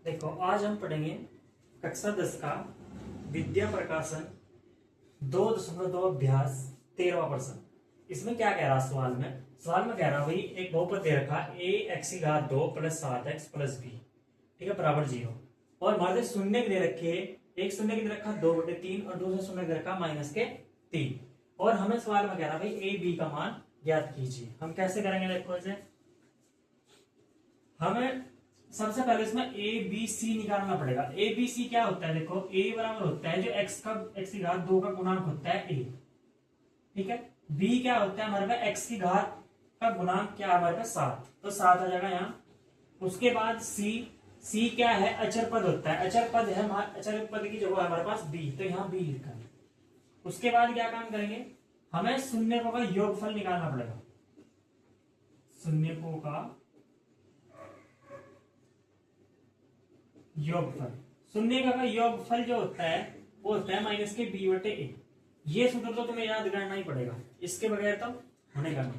देखो आज हम पढ़ेंगे कक्षा 10 का विद्या प्रकाशन 2.2 अभ्यास 13वां प्रश्न। इसमें क्या कह रहा सवाल में कह रहा भाई एक बहुपद दे रखा a x की घात 2 प्लस 7x प्लस b, ठीक है, बराबर 0। और हमारे शून्य के दे रखे, एक शून्य के दे रखा 2/3 और दूसरा शून्य दे रखा -3। और हमें सवाल में कह रहा भाई a b का मान ज्ञात कीजिए। हम कैसे करेंगे देखो इसे, हमें सबसे पहले इसमें a b c निकालना पड़ेगा। a b c क्या होता है, देखो a बराबर होता है जो x की घात 2 का गुणांक होता है a, ठीक है। b क्या होता है हमारे पास x की घात का गुणांक क्या है हमारे पास 7, तो 7 आ जाएगा यहाँ। उसके बाद c क्या है, अचर पद होता है, अचर पद है, अचर पद की जगह हमारे पास b, तो यहाँ b लिखा है। उसके बाद क्या काम करेंगे, हमें शून्यकों का योगफल निकालना पड़ेगा। शून्यकों का योगफल, शून्य का योगफल जो होता है वो होता है -b/a। ये सूत्र तो तुम्हें याद करना ही पड़ेगा, इसके बगैर तो होने का नहीं।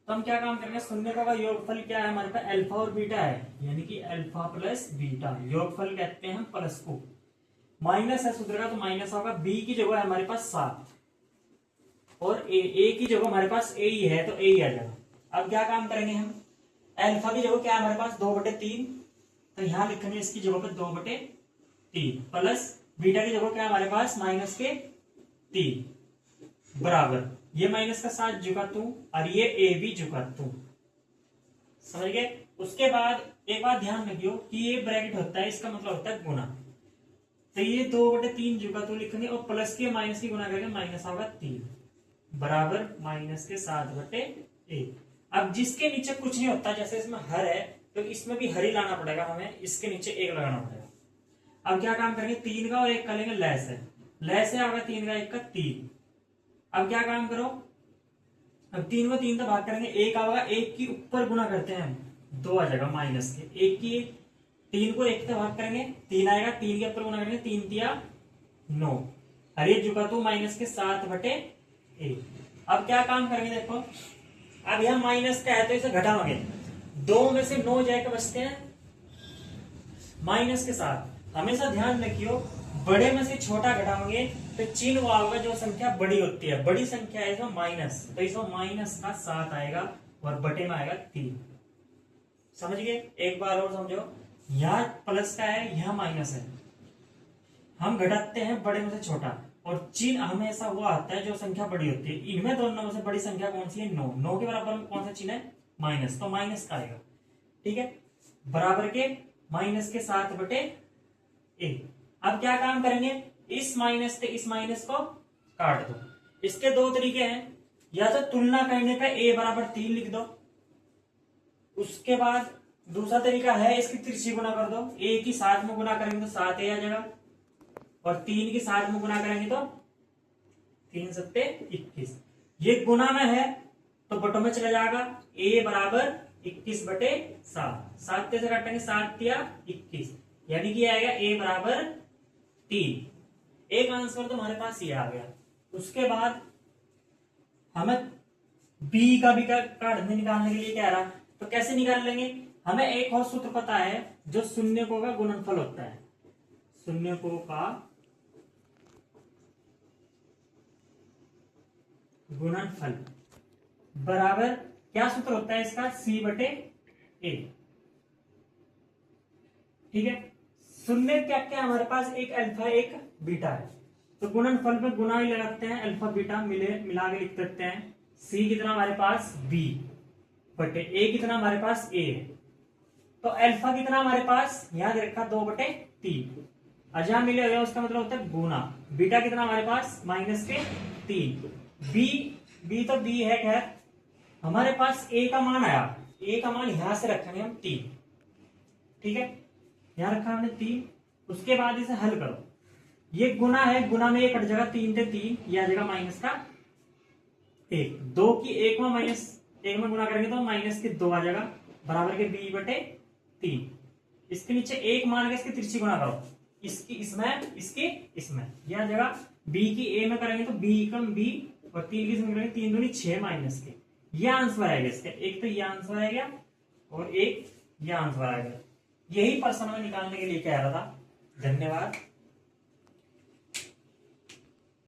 तो हम क्या काम करेंगे, शून्य का योगफल क्या है हमारे पास, अल्फा और बीटा है, यानी कि अल्फा प्लस बीटा, योगफल कहते हैं हम प्लस को। माइनस है सूत्र का तो माइनस होगा, b की जगह है हमारे पास 7 और a की जगह हमारे पास a ही है तो a ही आ जाएगा। अब क्या काम करेंगे हम, अल्फा की जगह क्या है हमारे पास 2/3, तो यहां लिखेंगे इसकी जगह पे 2/3 प्लस बीटा की जगह क्या है हमारे पास -3 बराबर ये माइनस का 7 जुका तू और ये a भी जुका तू, समझ गए। उसके बाद एक बात ध्यान रखियो कि ये ब्रैकेट होता है, इसका मतलब होता है गुना, तो ये 2/3 जुका तू लिखेंगे और प्लस के माइनस की गुना करेंगे, माइनस होगा 3 बराबर -7/1। अब जिसके नीचे कुछ नहीं होता, जैसे इसमें हर है तो इसमें भी हर ही लाना पड़ेगा, हमें इसके नीचे 1 लगाना पड़ेगा। अब क्या काम करेंगे, 3 का और 1 का लेंगे लैस है, लैस है होगा 3 का 1 का 3। अब क्या काम करो, अब 3 को 3 तो भाग करेंगे, 1 होगा 1 की ऊपर गुना करते हैं हम, 2 आ जाएगा माइनस के 1 की, 3 को 1 से भाग करेंगे 3 आएगा, 3 के ऊपर गुना करेंगे 3 दिया 9, अरे जुका तो -7/1। अब क्या काम करेंगे देखो, अब यहां माइनस का है तो इसे घटाओगे, 2 में से 9 जाकर बचते हैं माइनस के साथ। हमेशा ध्यान रखियो बड़े में से छोटा घटाओगे तो चिन्ह वो होगा जो संख्या बड़ी होती है, बड़ी संख्या है इसमें माइनस, तो इसमें माइनस का 7 आएगा और बटे में आएगा 3। समझ गए, एक बार और समझो, यहाँ प्लस का है यहाँ माइनस है, हम घटाते हैं बड़े में से छोटा और चिन्ह हमेशा वो आता है जो संख्या बड़ी होती है। इनमें दोनों में से बड़ी संख्या कौन सी है, 9, 9 के बराबर में कौन सा चिन्ह है, माइनस, तो माइनस का आएगा, ठीक है, बराबर के -7/1। अब क्या काम करेंगे, इस माइनस से इस माइनस को काट दो। इसके 2 तरीके हैं, या तो तुलना करने पे a बराबर 3 लिख दो, उसके बाद दूसरा तरीका है इसकी तिरछी गुना कर दो, a की 7 में गुना करेंगे तो 7a आ जाएगा और 3 की 7 में गुना करेंगे तो 3 7 21। ये गुना में है तो बटों में चला जाएगा, a बराबर 21/7, 7 से काटेंगे 7 या 21, यानी कि आएगा a बराबर 3। एक आंसर तो हमारे पास ये आ गया। उसके बाद हमें b का भी काढ़ने निकालने के लिए कह रहा, तो कैसे निकाल लेंगे, हमें एक और सूत्र पता है जो शून्यकों का गुणनफल होता है, शून्यकों का गुणनफल बराबर क्या सूत्र होता है इसका, c/a, ठीक है। शून्य क्या क्या हमारे पास, एक अल्फा एक बीटा है, तो गुणनफल में गुना ही लगाते हैं, अल्फा बीटा मिला के लिख सकते हैं। c कितना हमारे पास b/a कितना हमारे पास a है, तो अल्फा कितना हमारे पास यहाँ दे रखा 2/3, अजहाँ मिले हुए उसका मतलब होता है गुना, बीटा कितना हमारे पास -3, b तो b है, खैर हमारे पास a का मान आया, a का मान यहां से रखेंगे हम 3, ठीक है, यहां रखा हमने 3। उसके बाद इसे हल करो, ये गुना है, गुना में ये कट जाएगा, 3 से 3 यह आ जाएगा -1, 2 की 1 में -1 में गुना करेंगे तो -2 आ जाएगा बराबर के b/3। इसके नीचे 1 मान के इसकी तिरछी गुना करो, इसकी इसमें इसकी इसमें, यह आ जाएगा b की a में करेंगे तो b कम b और 3 की इसमें करेंगे 3 दूनी 6 माइनस के, यह आंसर आएगा इसका। एक तो यह आंसर आएगा और एक यह आंसर आएगा, यही प्रश्न में निकालने के लिए कह रहा था। धन्यवाद।